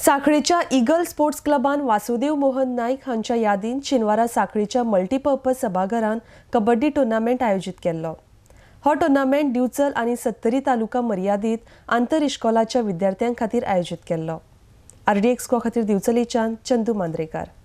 साखळेच्या eagle sports क्लबान Vasudev Mohan Naik हांच्या यादीन शेनवारा साखळेच्या मल्टीपर्पज सभाघरान कबड्डी टुर्नामेंट आयोजित केल्लो। हो टुर्नामेंट दिवचल आनी सत्तरी तालुका मर्यादीत आंतर इश्कोलाच्या विद्यार्थ्यां खातीर आयोजित केल्लो। आरडी एक्सको खातीर दिवचलीच्यान चंदू मांद्रेकार।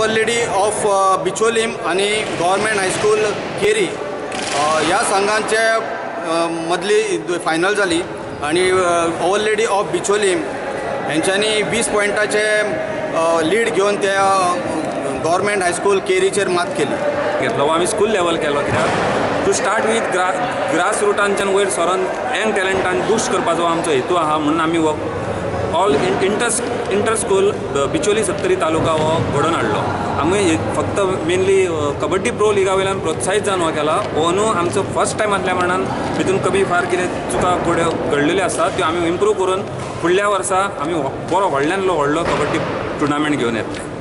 लेडी ऑफ बिचोलीम आणि गव्हर्मेंट हायस्कूल केरी या संघांचे मदली फायनल जाली आणि ओवर लेडी ऑफ बिचोलीम यांच्यानी 20 पॉइंटाचे लीड घेऊन त्या गव्हर्मेंट हायस्कूल केरीचेर मात केली घेतलो। आम्ही स्कूल लेवल केलो कित्याक टू स्टार्ट विथ ग्रास रुटांच्यान वयर सरोन यंग टॅलंटान बूस्ट करपाचो आमचो हेतू आहा म्हणून आमी ऑल इंटर स्कूल बिचोली सत्तरी तालुका हो घडोवन हाडलो। आमी फक्त मेनली कबड्डी प्रो लिगा वयल्यान प्रोत्साहीत जावन हो केला। हो न्हू आमचो फर्स्ट टायम आसल्या कारणान भितून कमी फार कितें चुका घडलेल्यो आसात त्यो आमी इम्प्रूव करून फुडल्या वर्सा आमी बरो व्हडल्यान व्हडलो कबड्डी टुर्नामेंट घेवन येतले।